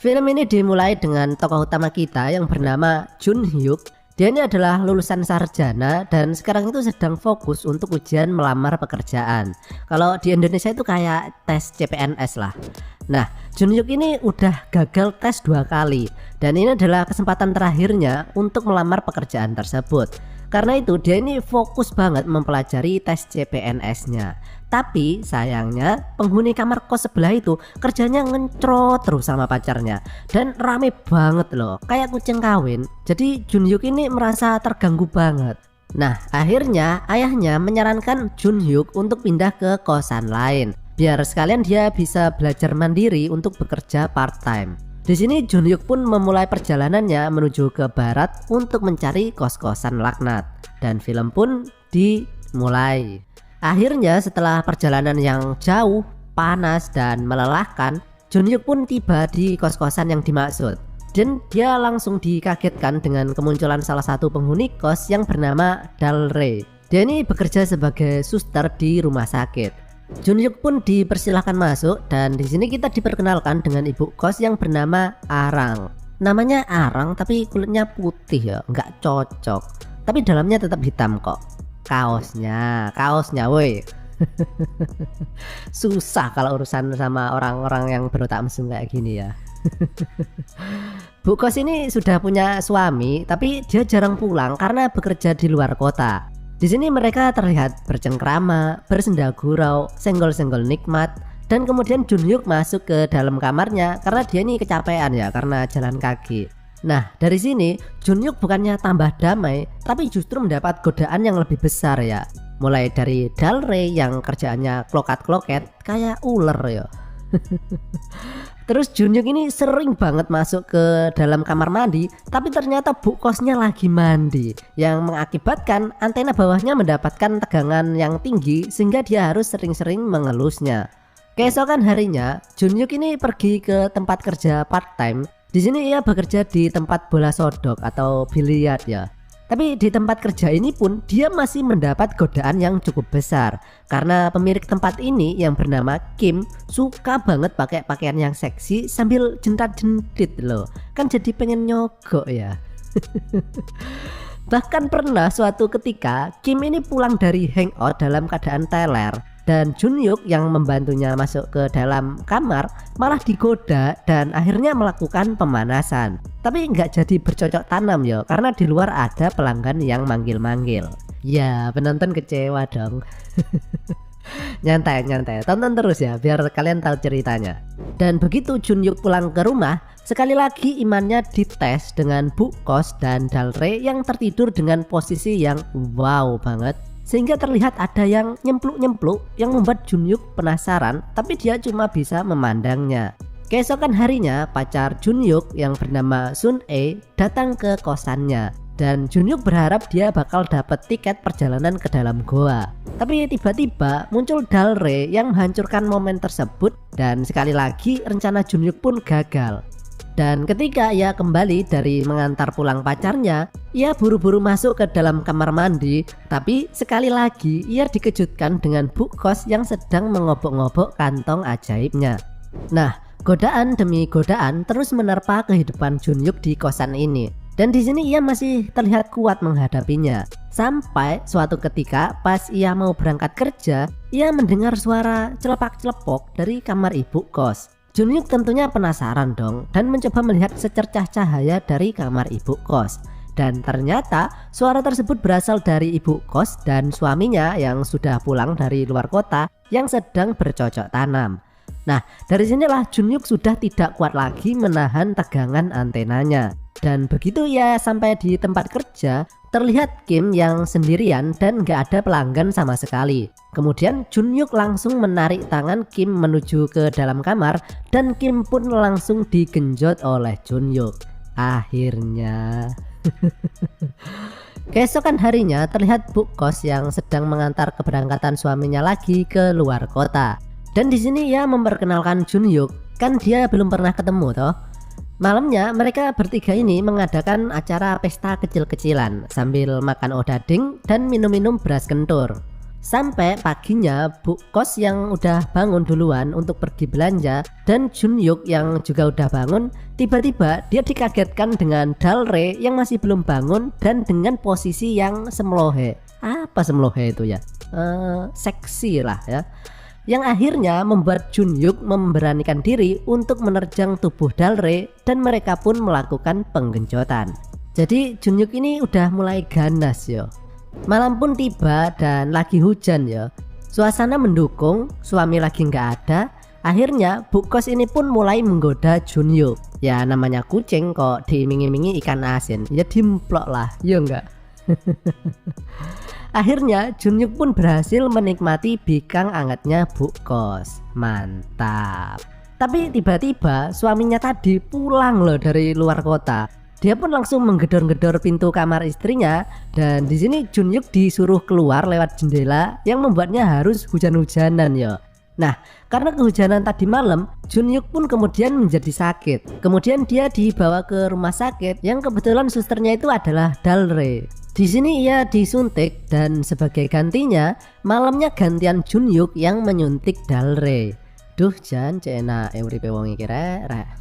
Film ini dimulai dengan tokoh utama kita yang bernama Jun Hyuk. Dia ini adalah lulusan sarjana dan sekarang itu sedang fokus untuk ujian melamar pekerjaan. Kalau di Indonesia itu kayak tes CPNS lah. Nah, Jun Hyuk ini udah gagal tes 2 kali dan ini adalah kesempatan terakhirnya untuk melamar pekerjaan tersebut. Karena itu dia ini fokus banget mempelajari tes CPNS-nya. Tapi sayangnya penghuni kamar kos sebelah itu kerjanya ngencrot terus sama pacarnya dan rame banget loh, kayak kucing kawin. Jadi Jun Hyuk ini merasa terganggu banget. Nah, akhirnya ayahnya menyarankan Jun Hyuk untuk pindah ke kosan lain biar sekalian dia bisa belajar mandiri untuk bekerja part time. Di sini Jun Hyuk pun memulai perjalanannya menuju ke barat untuk mencari kos-kosan laknat dan film pun dimulai. Akhirnya setelah perjalanan yang jauh, panas dan melelahkan, Jun Hyuk pun tiba di kos-kosan yang dimaksud. Dan dia langsung dikagetkan dengan kemunculan salah satu penghuni kos yang bernama Dalre. Dia ini bekerja sebagai suster di rumah sakit. Jun Hyuk pun dipersilahkan masuk dan di sini kita diperkenalkan dengan ibu kos yang bernama Arang. Namanya Arang tapi kulitnya putih ya, nggak cocok. Tapi dalamnya tetap hitam kok. Kaosnya woi. Susah kalau urusan sama orang-orang yang berotak mesum kayak gini ya. Bu kos ini sudah punya suami tapi dia jarang pulang karena bekerja di luar kota. Di sini mereka terlihat bercengkrama, bersenda gurau, senggol-senggol nikmat, dan kemudian Jun Hyuk masuk ke dalam kamarnya karena dia ini kecapean ya karena jalan kaki. Nah, dari sini Jun Hyuk bukannya tambah damai, tapi justru mendapat godaan yang lebih besar ya. Mulai dari Dalre yang kerjaannya klokat-kloket kayak ular ya. Terus Jun Hyuk ini sering banget masuk ke dalam kamar mandi, tapi ternyata bu kosnya lagi mandi, yang mengakibatkan antena bawahnya mendapatkan tegangan yang tinggi sehingga dia harus sering-sering mengelusnya. Keesokan harinya, Jun Hyuk ini pergi ke tempat kerja part time. Di sini ia bekerja di tempat bola sodok atau biliar ya. Tapi di tempat kerja ini pun dia masih mendapat godaan yang cukup besar karena pemilik tempat ini yang bernama Kim suka banget pakai pakaian yang seksi sambil jentat-jentit loh. Kan jadi pengen nyogok ya. Bahkan pernah suatu ketika Kim ini pulang dari hangout dalam keadaan teler dan Jun Hyuk yang membantunya masuk ke dalam kamar malah digoda dan akhirnya melakukan pemanasan. Tapi nggak jadi bercocok tanam ya karena di luar ada pelanggan yang manggil-manggil. Ya penonton kecewa dong. Nyantai tonton terus ya biar kalian tahu ceritanya. Dan begitu Jun Hyuk pulang ke rumah, sekali lagi imannya dites dengan bu kos dan Dalre yang tertidur dengan posisi yang wow banget. Sehingga terlihat ada yang nyempluk-nyempluk yang membuat Jun Hyuk penasaran, tapi dia cuma bisa memandangnya. Keesokan harinya pacar Jun Hyuk yang bernama Sun E datang ke kosannya dan Jun Hyuk berharap dia bakal dapat tiket perjalanan ke dalam goa. Tapi tiba-tiba muncul Dalre yang menghancurkan momen tersebut dan sekali lagi rencana Jun Hyuk pun gagal. Dan ketika ia kembali dari mengantar pulang pacarnya, ia buru-buru masuk ke dalam kamar mandi. Tapi sekali lagi ia dikejutkan dengan bu kos yang sedang mengobok-ngobok kantong ajaibnya. Nah, godaan demi godaan terus menerpa kehidupan Jun Hyuk di kosan ini. Dan di sini ia masih terlihat kuat menghadapinya. Sampai suatu ketika pas ia mau berangkat kerja, ia mendengar suara celepak-celepok dari kamar ibu kos. Jun Hyuk tentunya penasaran dong dan mencoba melihat secercah cahaya dari kamar ibu kos. Dan ternyata suara tersebut berasal dari ibu kos dan suaminya yang sudah pulang dari luar kota yang sedang bercocok tanam. Nah, dari sinilah Jun Hyuk sudah tidak kuat lagi menahan tegangan antenanya. Dan begitu ia sampai di tempat kerja, terlihat Kim yang sendirian dan gak ada pelanggan sama sekali. Kemudian Jun Hyuk langsung menarik tangan Kim menuju ke dalam kamar dan Kim pun langsung digenjot oleh Jun Hyuk. Akhirnya keesokan harinya terlihat bu kos yang sedang mengantar keberangkatan suaminya lagi ke luar kota. Dan di sini ia memperkenalkan Jun Hyuk kan dia belum pernah ketemu toh. Malamnya mereka bertiga ini mengadakan acara pesta kecil-kecilan sambil makan odading dan minum-minum beras kentur. Sampai paginya Bu Kos yang udah bangun duluan untuk pergi belanja dan Junyuk yang juga udah bangun, tiba-tiba dia dikagetkan dengan Dalre yang masih belum bangun dan dengan posisi yang semlohe. Apa semlohe itu ya? Seksi lah ya. Yang akhirnya membuat Junyuk memberanikan diri untuk menerjang tubuh Dalre dan mereka pun melakukan penggenjotan. Jadi Junyuk ini udah mulai ganas yo. Malam pun tiba dan lagi hujan ya. Suasana mendukung, suami lagi nggak ada. Akhirnya Bu Kos ini pun mulai menggoda Junyuk. Ya namanya kucing kok diiming-imingi ikan asin, ya dimplok lah, ya enggak. Akhirnya Junyuk pun berhasil menikmati bikang angetnya Bu Kos. Mantap. Tapi tiba-tiba suaminya tadi pulang loh dari luar kota. Dia pun langsung menggedor-gedor pintu kamar istrinya dan di sini Junyuk disuruh keluar lewat jendela yang membuatnya harus hujan-hujanan ya. Nah, karena kehujanan tadi malam, Junyuk pun kemudian menjadi sakit. Kemudian dia dibawa ke rumah sakit yang kebetulan susternya itu adalah Dalre. Di sini ia disuntik dan sebagai gantinya malamnya gantian Junyuk yang menyuntik Dalre. Duh, jan cena uripe wong iki rek.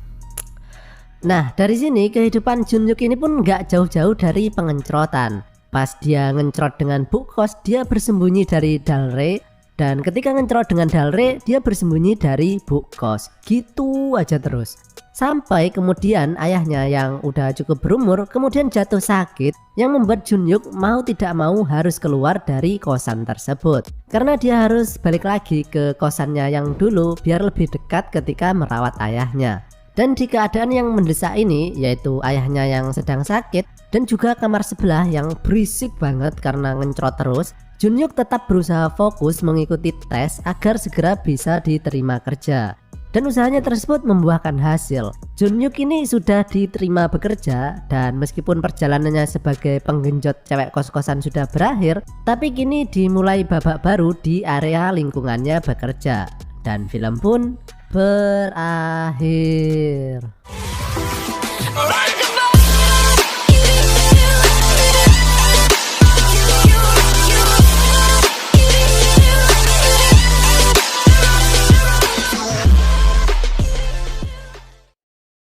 Nah dari sini kehidupan Junyuk ini pun nggak jauh-jauh dari pengencrotan. Pas dia ngencrot dengan Bu Kos, dia bersembunyi dari Dalre, dan ketika ngencrot dengan Dalre dia bersembunyi dari Bu Kos. Gitu aja terus. Sampai kemudian ayahnya yang udah cukup berumur kemudian jatuh sakit yang membuat Junyuk mau tidak mau harus keluar dari kosan tersebut. Karena dia harus balik lagi ke kosannya yang dulu biar lebih dekat ketika merawat ayahnya. Dan di keadaan yang mendesak ini, yaitu ayahnya yang sedang sakit dan juga kamar sebelah yang berisik banget karena ngencrot terus, Junyuk tetap berusaha fokus mengikuti tes agar segera bisa diterima kerja. Dan usahanya tersebut membuahkan hasil. Junyuk ini sudah diterima bekerja dan meskipun perjalanannya sebagai penggenjot cewek kos-kosan sudah berakhir, tapi kini dimulai babak baru di area lingkungannya bekerja. Dan film pun berakhir.